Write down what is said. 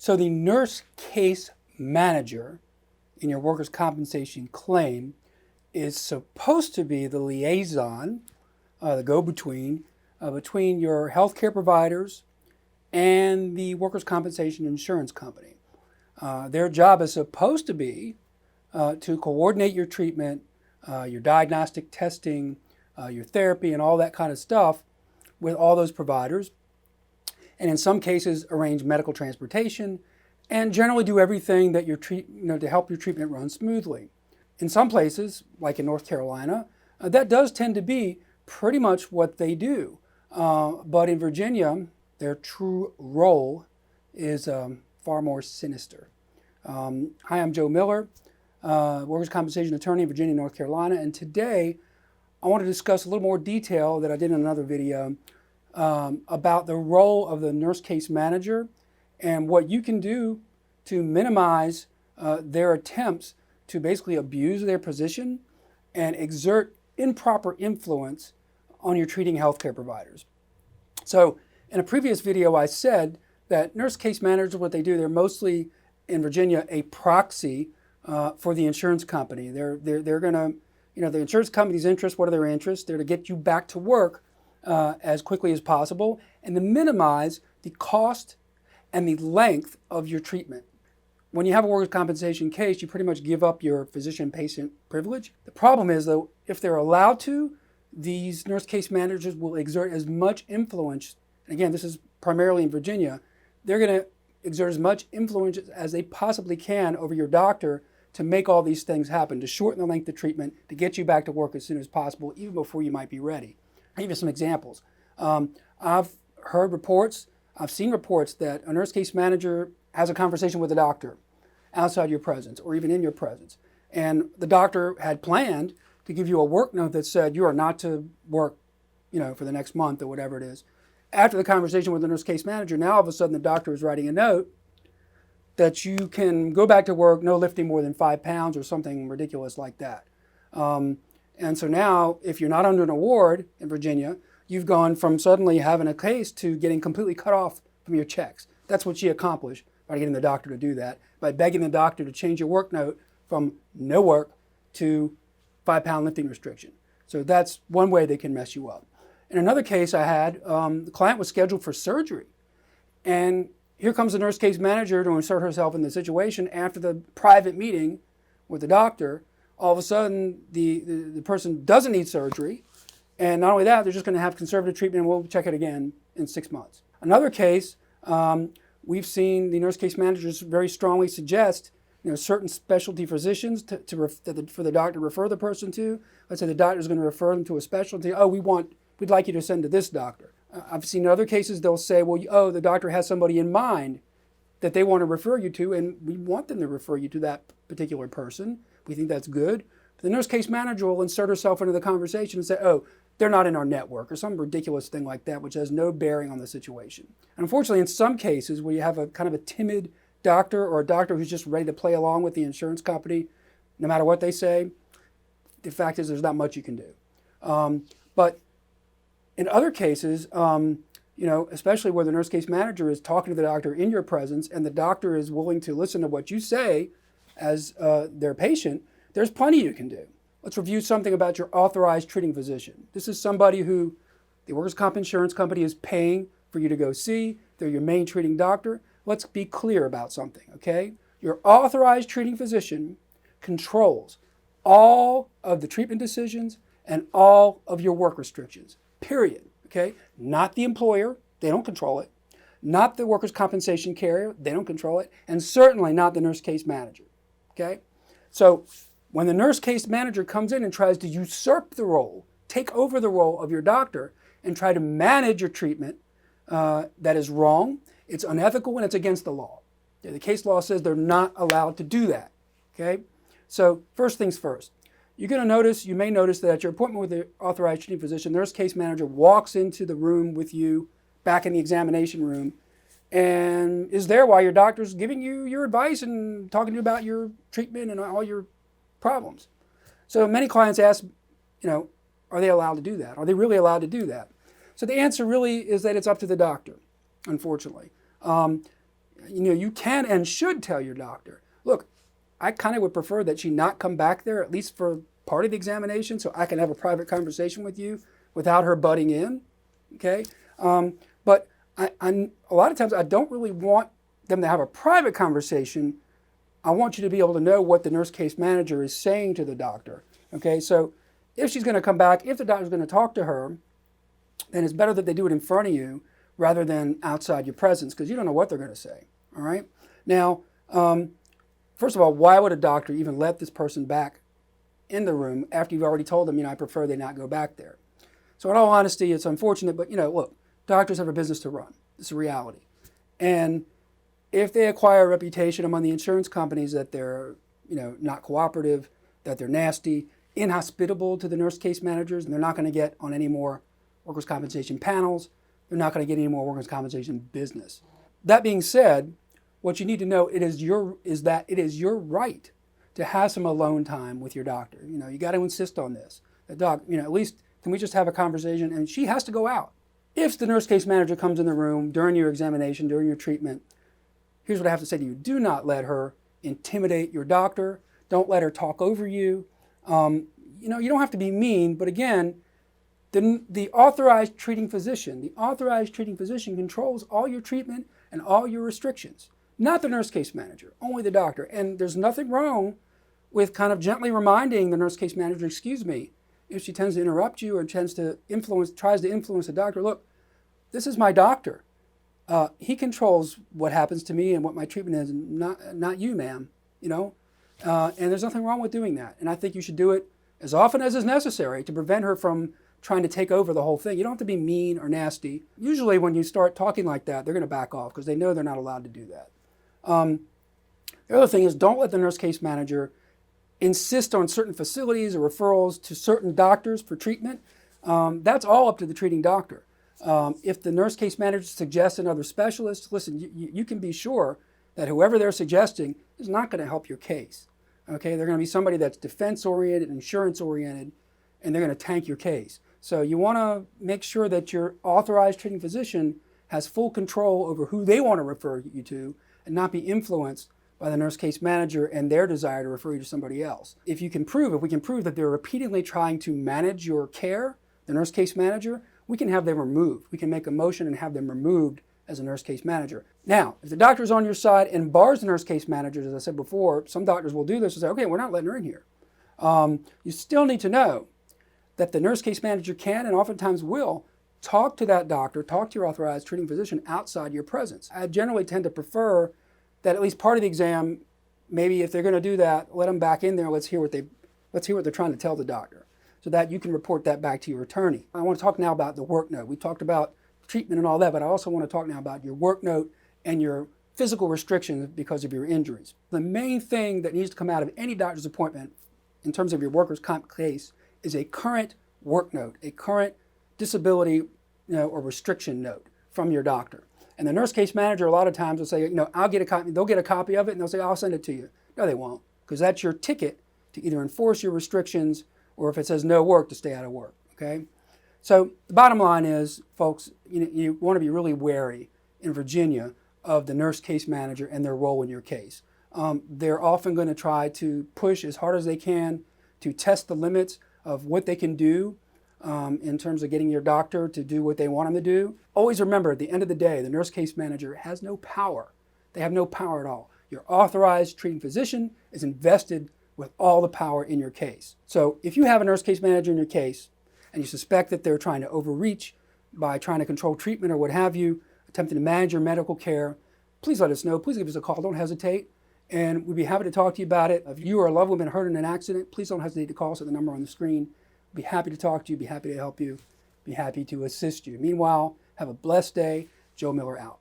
So the nurse case manager in your workers' compensation claim is supposed to be the liaison, the go-between, between your healthcare providers and the workers' compensation insurance company. Their job is supposed to be to coordinate your treatment, your diagnostic testing, your therapy, and all that kind of stuff with all those providers. And in some cases, arrange medical transportation and generally do everything that to help your treatment run smoothly. In some places, like in North Carolina, that does tend to be pretty much what they do. But in Virginia, their true role is far more sinister. Hi, I'm Joe Miller, workers' compensation attorney in Virginia and North Carolina, and today I want to discuss a little more detail that I did in another video about the role of the nurse case manager and what you can do to minimize their attempts to basically abuse their position and exert improper influence on your treating healthcare providers. So in a previous video, I said that nurse case managers, what they do, they're mostly in Virginia a proxy for the insurance company. They're going to, the insurance company's interests, what are their interests? They're to get you back to work as quickly as possible and to minimize the cost and the length of your treatment. When you have a workers' compensation case, you pretty much give up your physician-patient privilege. The problem is, though, if they're allowed to, these nurse case managers will exert as much influence. Again, this is primarily in Virginia. They're going to exert as much influence as they possibly can over your doctor to make all these things happen, to shorten the length of treatment, to get you back to work as soon as possible, even before you might be ready. I'll give you some examples. I've seen reports that a nurse case manager has a conversation with a doctor outside your presence or even in your presence. And the doctor had planned to give you a work note that said you are not to work, for the next month or whatever it is. After the conversation with the nurse case manager, now all of a sudden the doctor is writing a note that you can go back to work, no lifting more than 5 pounds or something ridiculous like that. And so now, if you're not under an award in Virginia, you've gone from suddenly having a case to getting completely cut off from your checks. That's what she accomplished by getting the doctor to do that, by begging the doctor to change your work note from no work to 5-pound lifting restriction. So that's one way they can mess you up. In another case I had, the client was scheduled for surgery. And here comes the nurse case manager to insert herself in the situation after the private meeting with the doctor. All of a sudden, the person doesn't need surgery. And not only that, they're just going to have conservative treatment and we'll check it again in 6 months. Another case, we've seen the nurse case managers very strongly suggest certain specialty physicians for the doctor to refer the person to. Let's say the doctor is going to refer them to a specialty. Oh, we'd like you to send to this doctor. I've seen in other cases they'll say, well, the doctor has somebody in mind that they want to refer you to, and we want them to refer you to that particular person. We think that's good. But the nurse case manager will insert herself into the conversation and say, oh, they're not in our network, or some ridiculous thing like that, which has no bearing on the situation. And unfortunately, in some cases where you have a kind of a timid doctor or a doctor who's just ready to play along with the insurance company, no matter what they say, the fact is there's not much you can do. But in other cases, especially where the nurse case manager is talking to the doctor in your presence and the doctor is willing to listen to what you say as their patient, there's plenty you can do. Let's review something about your authorized treating physician. This is somebody who the workers' comp insurance company is paying for you to go see. They're your main treating doctor. Let's be clear about something, okay? Your authorized treating physician controls all of the treatment decisions and all of your work restrictions, period, okay? Not the employer, they don't control it. Not the workers' compensation carrier, they don't control it. And certainly not the nurse case manager, okay? So when the nurse case manager comes in and tries to usurp the role, take over the role of your doctor and try to manage your treatment, that is wrong, it's unethical, and it's against the law. The case law says they're not allowed to do that, okay? So first things first, you may notice that at your appointment with the authorized treating physician, the nurse case manager walks into the room with you back in the examination room and is there while your doctor's giving you your advice and talking to you about your treatment and all your problems. So many clients ask, are they allowed to do that? Are they really allowed to do that? So the answer really is that it's up to the doctor, unfortunately. You can and should tell your doctor, look, I kind of would prefer that she not come back there, at least for part of the examination, so I can have a private conversation with you without her butting in, okay? But a lot of times I don't really want them to have a private conversation. I want you to be able to know what the nurse case manager is saying to the doctor, okay? So if she's going to come back, if the doctor's going to talk to her, then it's better that they do it in front of you rather than outside your presence, because you don't know what they're going to say, all right? Now, first of all, why would a doctor even let this person back in the room after you've already told them, I prefer they not go back there? So in all honesty, it's unfortunate, but look, doctors have a business to run. It's a reality. And if they acquire a reputation among the insurance companies that they're, not cooperative, that they're nasty, inhospitable to the nurse case managers, and they're not going to get on any more workers' compensation panels, they're not going to get any more workers' compensation business. That being said, what you need to know is that it is your right to have some alone time with your doctor. You got to insist on this. The doc, at least can we just have a conversation? And she has to go out. If the nurse case manager comes in the room during your examination, during your treatment, here's what I have to say to you. Do not let her intimidate your doctor. Don't let her talk over you. You don't have to be mean, but again, the authorized treating physician controls all your treatment and all your restrictions. Not the nurse case manager, only the doctor. And there's nothing wrong with kind of gently reminding the nurse case manager, excuse me, if she tends to interrupt you or tries to influence the doctor, look, this is my doctor. He controls what happens to me and what my treatment is, not you, ma'am, and there's nothing wrong with doing that. And I think you should do it as often as is necessary to prevent her from trying to take over the whole thing. You don't have to be mean or nasty. Usually when you start talking like that, they're going to back off because they know they're not allowed to do that. The other thing is, don't let the nurse case manager insist on certain facilities or referrals to certain doctors for treatment. That's all up to the treating doctor. If the nurse case manager suggests another specialist, listen, you can be sure that whoever they're suggesting is not going to help your case. Okay, they're going to be somebody that's defense-oriented, insurance-oriented, and they're going to tank your case. So you want to make sure that your authorized treating physician has full control over who they want to refer you to and not be influenced by the nurse case manager and their desire to refer you to somebody else. If we can prove that they're repeatedly trying to manage your care, the nurse case manager, we can have them removed. We can make a motion and have them removed as a nurse case manager. Now, if the doctor's on your side and bars the nurse case manager, as I said before, some doctors will do this and say, okay, we're not letting her in here. You still need to know that the nurse case manager can and oftentimes will talk to that doctor, talk to your authorized treating physician outside your presence. I generally tend to prefer that at least part of the exam, maybe if they're going to do that, let them back in there. Let's hear what they're trying to tell the doctor, so that you can report that back to your attorney. I want to talk now about the work note. We talked about treatment and all that, but I also want to talk now about your work note and your physical restrictions because of your injuries. The main thing that needs to come out of any doctor's appointment in terms of your workers' comp case is a current work note, a current disability or restriction note from your doctor. And the nurse case manager a lot of times will say, I'll get a copy. They'll get a copy of it and they'll say, I'll send it to you. No, they won't, because that's your ticket to either enforce your restrictions or if it says no work, to stay out of work, okay? So the bottom line is, folks, you want to be really wary in Virginia of the nurse case manager and their role in your case. They're often going to try to push as hard as they can to test the limits of what they can do in terms of getting your doctor to do what they want them to do. Always remember, at the end of the day, the nurse case manager has no power. They have no power at all. Your authorized treating physician is invested with all the power in your case. So if you have a nurse case manager in your case and you suspect that they're trying to overreach by trying to control treatment or what have you, attempting to manage your medical care, please let us know. Please give us a call. Don't hesitate. And we'd be happy to talk to you about it. If you or a loved one have been hurt in an accident, please don't hesitate to call us at the number on the screen. We'd be happy to talk to you, be happy to help you, be happy to assist you. Meanwhile, have a blessed day. Joe Miller out.